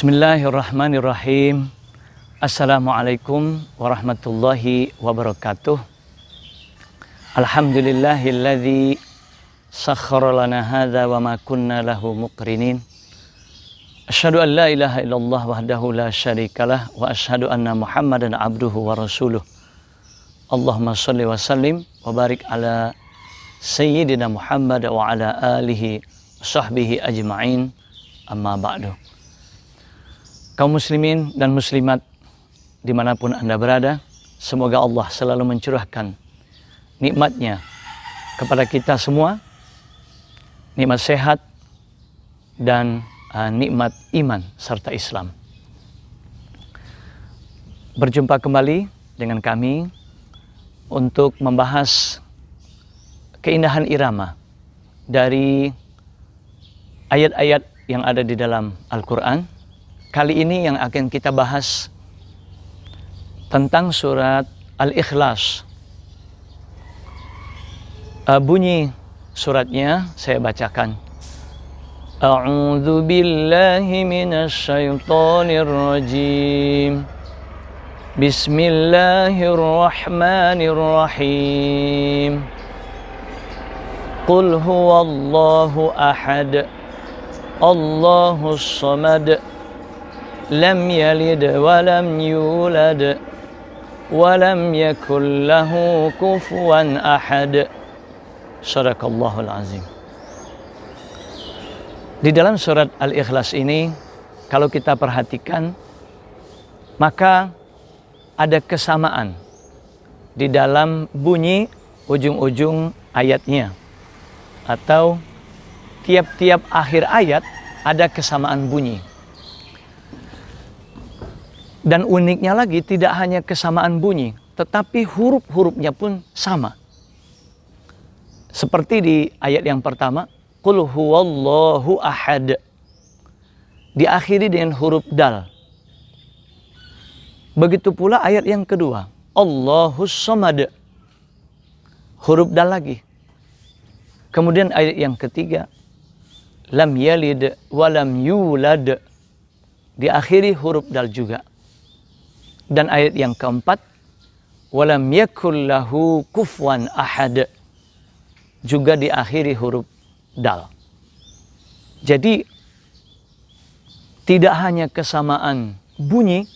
Bismillahirrahmanirrahim. Assalamualaikum warahmatullahi wabarakatuh. Alhamdulillahilladzi sakhkhara lana hadza wa ma kunna lahu muqrinin. Asyhadu an la ilaha illallah wahdahu la syarikalah wa asyhadu anna Muhammadan abduhu wa rasuluh. Allahumma shalli wa sallim wa barik ala sayyidina Muhammad wa ala alihi wa sahbihi ajma'in. Amma ba'du. Kaum muslimin dan muslimat dimanapun Anda berada, semoga Allah selalu mencurahkan nikmatnya kepada kita semua, nikmat sehat dan nikmat iman serta Islam. Berjumpa kembali dengan kami untuk membahas keindahan irama dari ayat-ayat yang ada di dalam Al-Quran. Kali ini yang akan kita bahas tentang surat Al-Ikhlas. Bunyi suratnya saya bacakan. A'udzu billahi minasy syaithanir rajim. Bismillahirrahmanirrahim. Qul huwallahu ahad. Allahus samad. Lam yalid wa lam yulad wa lam yakul lahu kufuwan ahad. Shadaqallahul azim. Di dalam surat Al-Ikhlas ini, kalau kita perhatikan, maka ada kesamaan di dalam bunyi ujung-ujung ayatnya, atau tiap-tiap akhir ayat ada kesamaan bunyi. Dan uniknya lagi, tidak hanya kesamaan bunyi, tetapi huruf-hurufnya pun sama. Seperti di ayat yang pertama, Qul huwallahu ahad, diakhiri dengan huruf dal. Begitu pula ayat yang kedua, Allahus samad, huruf dal lagi. Kemudian ayat yang ketiga, Lam yalid wa lam yulad, diakhiri huruf dal juga. Dan ayat yang keempat, walam yakul lahu kufuwan ahad, juga diakhiri huruf dal. Jadi tidak hanya kesamaan bunyi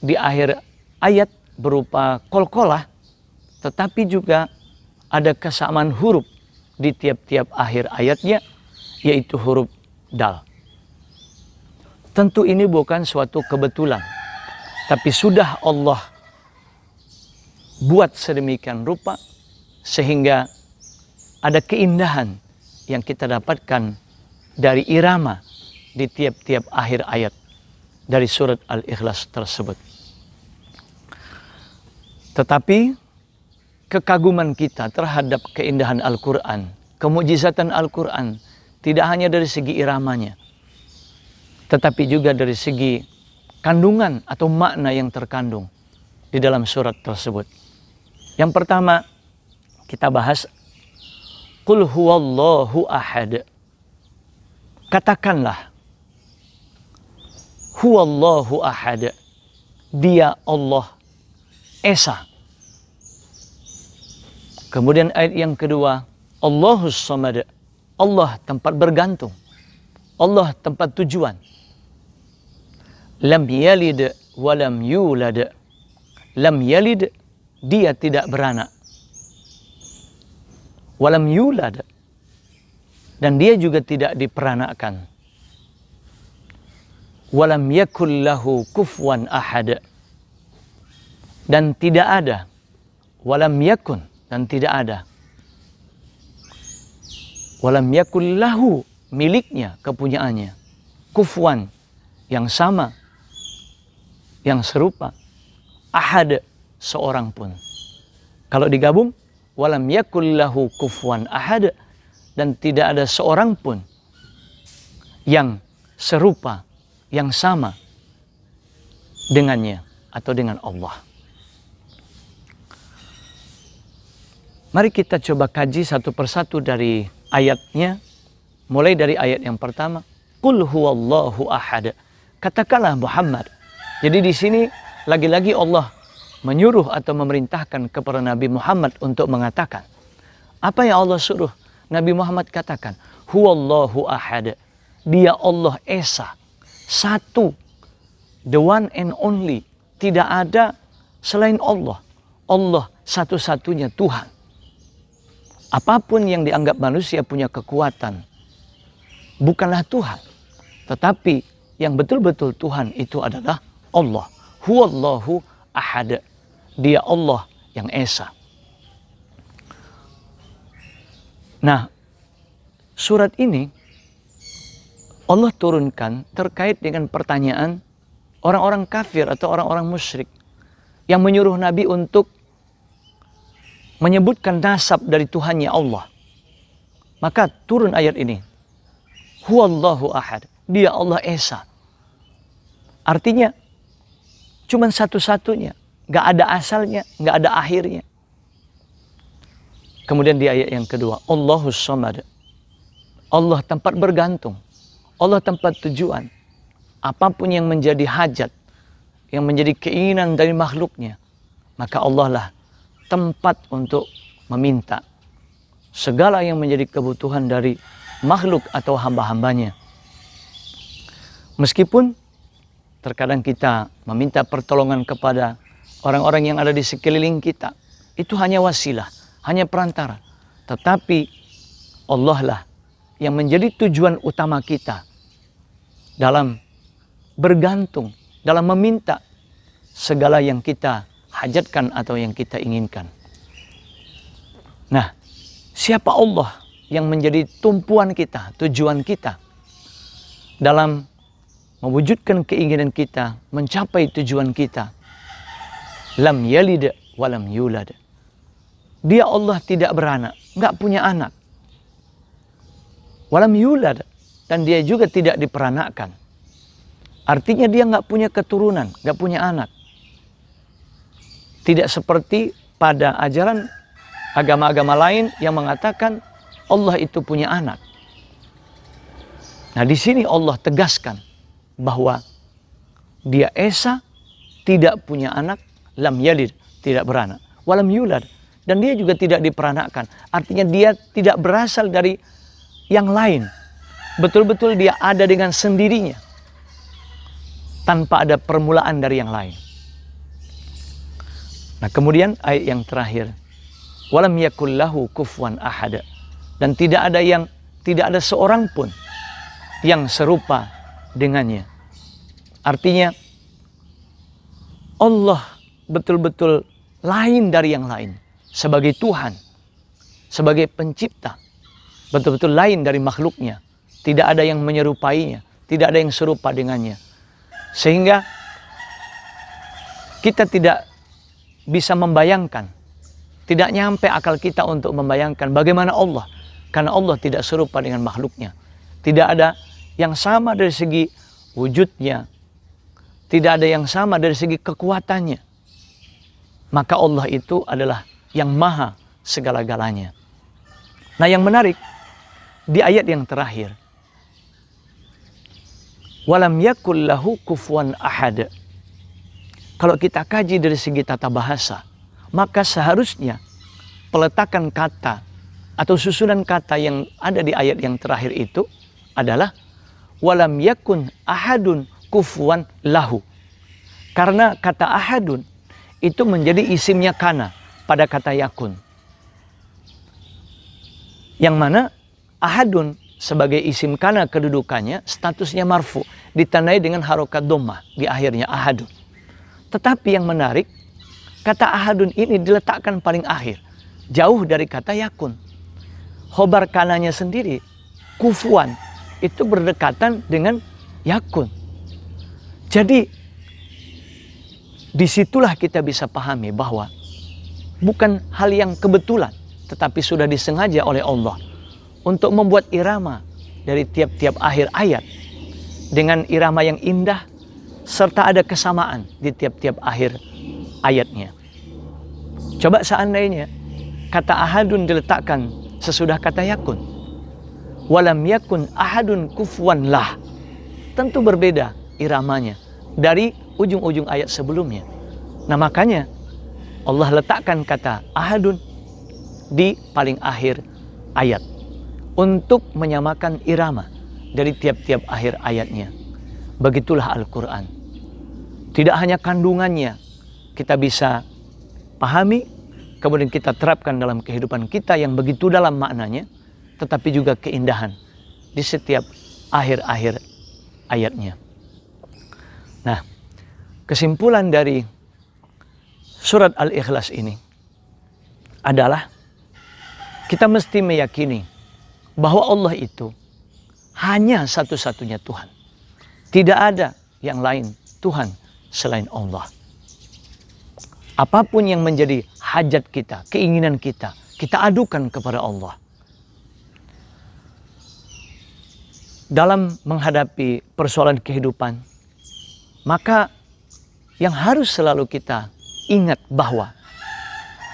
di akhir ayat berupa qalqalah, tetapi juga ada kesamaan huruf di tiap-tiap akhir ayatnya, yaitu huruf dal. Tentu ini bukan suatu kebetulan, tapi sudah Allah buat sedemikian rupa sehingga ada keindahan yang kita dapatkan dari irama di tiap-tiap akhir ayat dari surat Al-Ikhlas tersebut. Tetapi kekaguman kita terhadap keindahan Al-Quran, kemujizatan Al-Quran, tidak hanya dari segi iramanya, tetapi juga dari segi kandungan atau makna yang terkandung di dalam surat tersebut. Yang pertama kita bahas, Qul huwallahu ahad. Katakanlah, huwallahu ahad, dia Allah Esa. Kemudian ayat yang kedua, Allahus samad, Allah tempat bergantung, Allah tempat tujuan. Lam yalid wa lam yulad. Lam yalid, dia tidak beranak. Wa lam yulad, dan dia juga tidak diperanakkan. Wa lam yakul lahu kufuwan ahad, dan tidak ada. Wa lam yakun, dan tidak ada. Wa lam yakul lahu, miliknya, kepunyaannya. Kufuwan, yang sama, yang serupa. Ahad, seorang pun. Kalau digabung, walam yakul lahu kufuwan ahad, dan tidak ada seorang pun yang serupa, yang sama dengannya atau dengan Allah. Mari kita coba kaji satu persatu dari ayatnya, mulai dari ayat yang pertama, Qul huwallahu ahad. katakanlah Muhammad. Jadi di sini lagi-lagi Allah menyuruh atau memerintahkan kepada Nabi Muhammad untuk mengatakan. Apa yang Allah suruh Nabi Muhammad katakan? Huwallahu ahad. Dia Allah Esa. Satu. The one and only. Tidak ada selain Allah. Allah satu-satunya Tuhan. Apapun yang dianggap manusia punya kekuatan, bukanlah Tuhan. Tetapi yang betul-betul Tuhan itu adalah Allah. Huwallahu ahad. Dia Allah yang Esa. Nah, surat ini Allah turunkan terkait dengan pertanyaan orang-orang kafir atau orang-orang musyrik yang menyuruh Nabi untuk menyebutkan nasab dari Tuhannya Allah. Maka turun ayat ini. Huwallahu ahad. Dia Allah Esa. Artinya cuman satu-satunya. Gak ada asalnya, gak ada akhirnya. Kemudian di ayat yang kedua. Allahus Samad. Allah tempat bergantung. Allah tempat tujuan. Apapun yang menjadi hajat, yang menjadi keinginan dari makhluknya, maka Allah lah tempat untuk meminta segala yang menjadi kebutuhan dari makhluk atau hamba-hambanya. Meskipun terkadang kita meminta pertolongan kepada orang-orang yang ada di sekeliling kita, itu hanya wasilah, hanya perantara. Tetapi Allah lah yang menjadi tujuan utama kita dalam bergantung, dalam meminta segala yang kita hajatkan atau yang kita inginkan. Nah, siapa Allah yang menjadi tumpuan kita, tujuan kita dalam mewujudkan keinginan kita, mencapai tujuan kita? Lam yalid walam yulad. Dia Allah tidak beranak, nggak punya anak. Walam yulad, dan dia juga tidak diperanakkan. Artinya dia nggak punya keturunan, nggak punya anak. Tidak seperti pada ajaran agama-agama lain yang mengatakan Allah itu punya anak. Nah, di sini Allah tegaskan bahwa dia Esa, tidak punya anak, lam yalid, tidak beranak, walam yulad, dan dia juga tidak diperanakkan. Artinya dia tidak berasal dari yang lain. Betul-betul dia ada dengan sendirinya, tanpa ada permulaan dari yang lain. Nah, kemudian ayat yang terakhir, walam yakul lahu kufuwan ahad, dan tidak ada seorang pun yang serupa dengannya. Artinya Allah betul-betul lain dari yang lain, sebagai Tuhan, sebagai pencipta, betul-betul lain dari makhluknya. Tidak ada yang menyerupainya, tidak ada yang serupa dengannya. Sehingga kita tidak bisa membayangkan, tidak nyampe akal kita untuk membayangkan bagaimana Allah. Karena Allah tidak serupa dengan makhluknya. Tidak ada yang sama dari segi wujudnya. Tidak ada yang sama dari segi kekuatannya. Maka Allah itu adalah yang maha segala-galanya. Nah, yang menarik di ayat yang terakhir, walam yakul lahu kufuwan ahad. Kalau kita kaji dari segi tata bahasa, maka seharusnya peletakan kata atau susunan kata yang ada di ayat yang terakhir itu adalah walam yakun ahadun kufuwan lahu. Karena kata ahadun itu menjadi isimnya kana pada kata yakun. Yang mana ahadun sebagai isim kana kedudukannya statusnya marfu, ditandai dengan harokat dhammah di akhirnya ahadun. Tetapi yang menarik, kata ahadun ini diletakkan paling akhir, jauh dari kata yakun. Khobar kananya sendiri, kufuan, itu berdekatan dengan yakun. Jadi disitulah kita bisa pahami bahwa bukan hal yang kebetulan, tetapi sudah disengaja oleh Allah untuk membuat irama dari tiap-tiap akhir ayat dengan irama yang indah, serta ada kesamaan di tiap-tiap akhir ayatnya. Coba seandainya kata ahadun diletakkan sesudah kata yakun, walam yakun ahadun kufuwan lah, tentu berbeda iramanya dari ujung-ujung ayat sebelumnya. Nah makanya Allah letakkan kata ahadun di paling akhir ayat untuk menyamakan irama dari tiap-tiap akhir ayatnya. Begitulah Al-Quran. Tidak hanya kandungannya kita bisa pahami, kemudian kita terapkan dalam kehidupan kita yang begitu dalam maknanya, tetapi juga keindahan di setiap akhir-akhir ayatnya. Nah, kesimpulan dari surat Al-Ikhlas ini adalah kita mesti meyakini bahwa Allah itu hanya satu-satunya Tuhan. Tidak ada yang lain Tuhan selain Allah. Apapun yang menjadi hajat kita, keinginan kita, kita adukan kepada Allah. Dalam menghadapi persoalan kehidupan, maka yang harus selalu kita ingat bahwa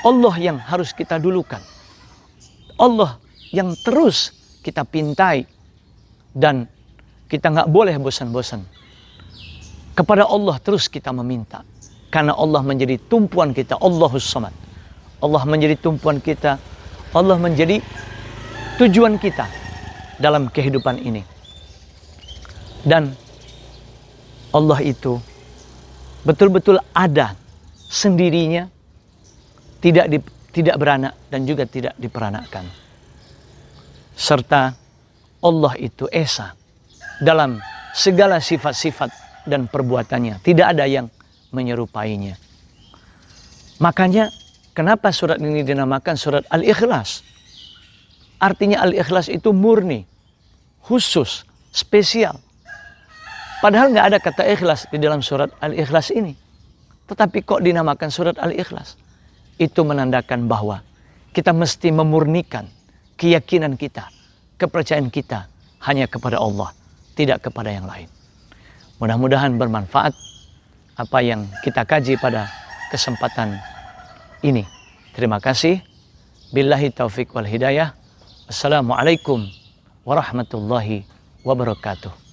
Allah yang harus kita dulukan. Allah yang terus kita pintai. Dan kita nggak boleh bosan-bosan. Kepada Allah terus kita meminta. Karena Allah menjadi tumpuan kita. Allahus Samad. Allah menjadi tumpuan kita. Allah menjadi tujuan kita dalam kehidupan ini. Dan Allah itu betul-betul ada sendirinya, tidak beranak dan juga tidak diperanakkan. Serta Allah itu esa dalam segala sifat-sifat dan perbuatannya. Tidak ada yang menyerupainya. Makanya kenapa surat ini dinamakan surat Al-Ikhlas? Artinya Al-Ikhlas itu murni, khusus, spesial. Padahal nggak ada kata ikhlas di dalam surat Al-Ikhlas ini. Tetapi kok dinamakan surat Al-Ikhlas? Itu menandakan bahwa kita mesti memurnikan keyakinan kita, kepercayaan kita hanya kepada Allah, tidak kepada yang lain. Mudah-mudahan bermanfaat apa yang kita kaji pada kesempatan ini. Terima kasih. Billahi taufik wal hidayah. Assalamualaikum warahmatullahi wabarakatuh.